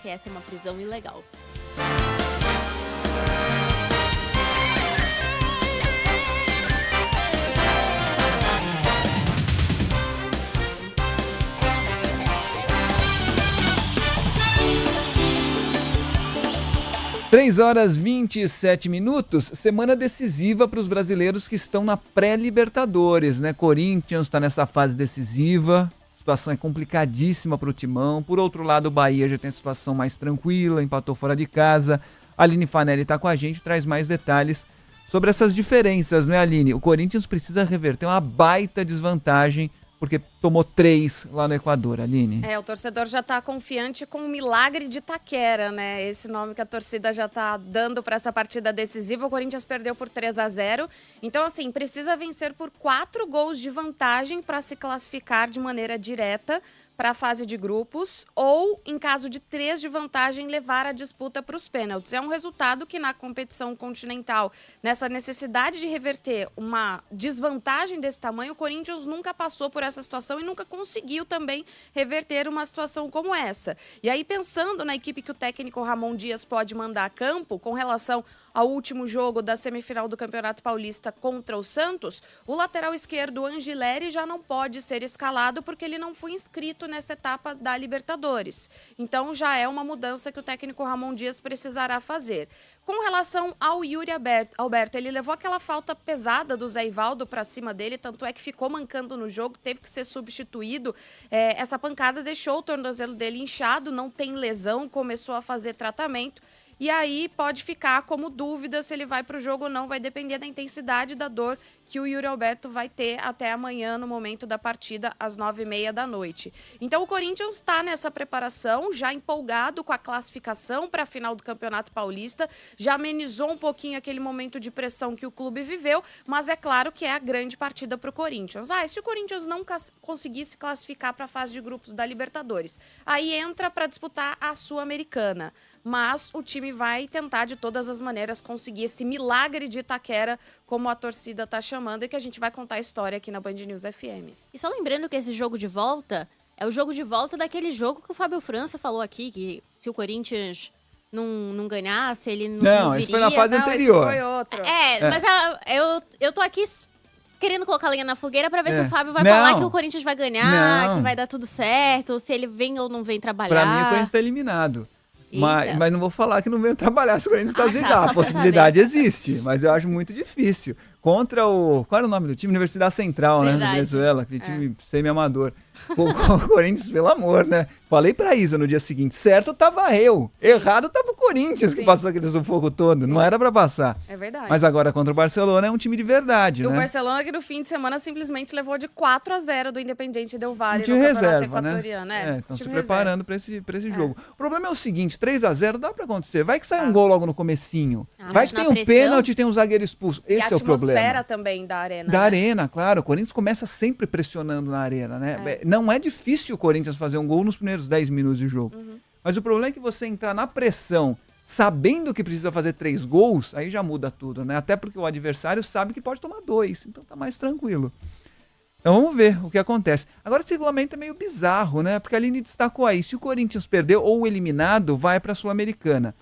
que essa é uma prisão ilegal. 3h27, semana decisiva para os brasileiros que estão na pré-Libertadores, né? Corinthians está nessa fase decisiva, a situação é complicadíssima para o Timão. Por outro lado, o Bahia já tem a situação mais tranquila, empatou fora de casa. A Aline Fanelli está com a gente, traz mais detalhes sobre essas diferenças, não é, Aline? O Corinthians precisa reverter uma baita desvantagem, porque tomou 3 lá no Equador, Aline. O torcedor já está confiante com o milagre de Itaquera, né? Esse nome que a torcida já está dando para essa partida decisiva. O Corinthians perdeu por 3-0. Então, assim, precisa vencer por 4 gols de vantagem para se classificar de maneira direta para a fase de grupos, ou, em caso de 3 de vantagem, levar a disputa para os pênaltis. É um resultado que, na competição continental, nessa necessidade de reverter uma desvantagem desse tamanho, o Corinthians nunca passou por essa situação e nunca conseguiu também reverter uma situação como essa. E aí, pensando na equipe que o técnico Ramon Dias pode mandar a campo, com relação ao último jogo da semifinal do Campeonato Paulista contra o Santos, o lateral esquerdo Angileri já não pode ser escalado porque ele não foi inscrito nessa etapa da Libertadores. Então já é uma mudança que o técnico Ramon Dias precisará fazer. Com relação ao Yuri Alberto, ele levou aquela falta pesada do Zé Ivaldo para cima dele, tanto é que ficou mancando no jogo, teve que ser substituído. Essa pancada deixou o tornozelo dele inchado, não tem lesão, começou a fazer tratamento. E aí pode ficar como dúvida se ele vai para o jogo ou não, vai depender da intensidade da dor que o Yuri Alberto vai ter até amanhã, no momento da partida, às 21h30. Então o Corinthians está nessa preparação, já empolgado com a classificação para a final do Campeonato Paulista, já amenizou um pouquinho aquele momento de pressão que o clube viveu, mas é claro que é a grande partida para o Corinthians. E se o Corinthians não conseguisse classificar para a fase de grupos da Libertadores, aí entra para disputar a Sul-Americana. Mas o time vai tentar, de todas as maneiras, conseguir esse milagre de Itaquera, como a torcida está chamando, e que a gente vai contar a história aqui na Band News FM. E só lembrando que esse jogo de volta é o jogo de volta daquele jogo que o Fábio França falou aqui, que se o Corinthians não ganhasse, ele não viria. Isso foi na fase anterior. Esse foi outro. Mas eu tô aqui querendo colocar lenha na fogueira pra ver se o Fábio vai falar que o Corinthians vai ganhar, que vai dar tudo certo, se ele vem ou não vem trabalhar. Pra mim, o Corinthians tá eliminado. Mas não vou falar que não venho trabalhar se o Corinthians classificar. A possibilidade existe, mas eu acho muito difícil. Contra o... Qual era o nome do time? Universidade Central, né? Da Venezuela, aquele time semi-amador. O Corinthians, pelo amor, né? Falei pra Isa no dia seguinte, certo tava eu. Sim. Errado tava o Corinthians, que passou aquele sufoco todo. Sim. Não era pra passar. É verdade. Mas agora contra o Barcelona é um time de verdade, né? O Barcelona que no fim de semana simplesmente levou de 4-0 do Independiente Del Valle no Campeonato reserva, Equatoriano. Né? Estão se preparando pra esse jogo. O problema é o seguinte, 3-0 dá pra acontecer. Vai que sai um gol logo no comecinho. Vai que tem um pênalti e tem um zagueiro expulso. Esse é o problema. E a atmosfera também da arena. Da arena, claro. O Corinthians começa sempre pressionando na arena, né? Não é difícil o Corinthians fazer um gol nos primeiros 10 minutos de jogo. Mas o problema é que você entrar na pressão, sabendo que precisa fazer 3 gols, aí já muda tudo, né? Até porque o adversário sabe que pode tomar 2, então tá mais tranquilo. Então vamos ver o que acontece. Agora esse regulamento é meio bizarro, né? Porque a Aline destacou aí, se o Corinthians perdeu ou o eliminado, vai pra Sul-Americana.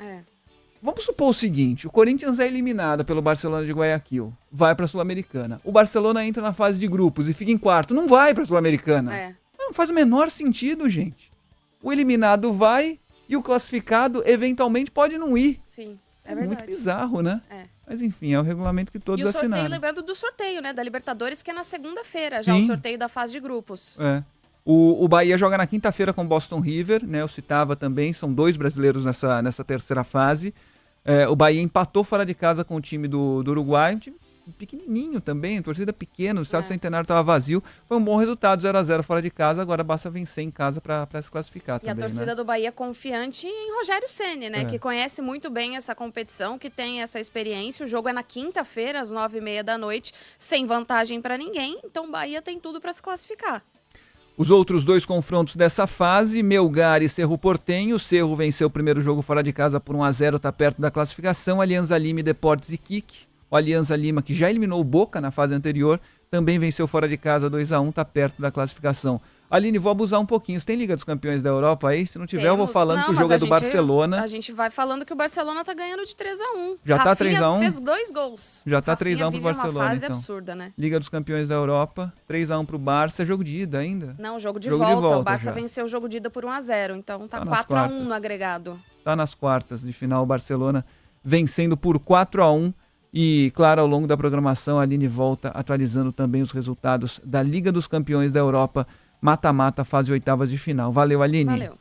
Vamos supor o seguinte, o Corinthians é eliminado pelo Barcelona de Guayaquil, vai pra Sul-Americana. O Barcelona entra na fase de grupos e fica em quarto, não vai pra Sul-Americana. Não faz o menor sentido, gente. O eliminado vai e o classificado eventualmente pode não ir. Sim, é verdade. Muito bizarro, né? Mas enfim, é o regulamento que todos assinaram. E o sorteio, lembrando do sorteio, né, da Libertadores, que é na segunda-feira, já o sorteio da fase de grupos. O Bahia joga na quinta-feira com o Boston River, né? Eu citava também, são 2 brasileiros nessa terceira fase. O Bahia empatou fora de casa com o time do Uruguai, um time pequenininho também, torcida pequena, o Estádio Centenário estava vazio. Foi um bom resultado, 0-0 fora de casa, agora basta vencer em casa para se classificar também. E a torcida do Bahia confiante em Rogério Ceni, né? Que conhece muito bem essa competição, que tem essa experiência. O jogo é na quinta-feira, às 21h30, sem vantagem para ninguém, então o Bahia tem tudo para se classificar. Os outros 2 confrontos dessa fase, Melgar e Cerro Porteño. O Cerro venceu o primeiro jogo fora de casa por 1-0, está perto da classificação. Alianza Lima e Deportes Iquique. O Alianza Lima, que já eliminou o Boca na fase anterior, também venceu fora de casa 2-1, está perto da classificação. Aline, vou abusar um pouquinho. Você tem Liga dos Campeões da Europa aí? Se não tiver, eu vou falando que o jogo é do Barcelona. A gente vai falando que o Barcelona tá ganhando de 3-1. Já tá 3-1? Fez 2 gols. Já tá 3-1 pro Barcelona, uma fase então. absurda, né? Liga dos Campeões da Europa, 3-1 pro Barça. É jogo de ida ainda? Não, jogo de volta. O Barça venceu o jogo de ida por 1-0. Então tá 4-1 no agregado. Tá nas quartas de final, o Barcelona vencendo por 4-1. E, claro, ao longo da programação, a Aline volta atualizando também os resultados da Liga dos Campeões da Europa, mata-mata, fase 8ª de final. Valeu, Aline. Valeu.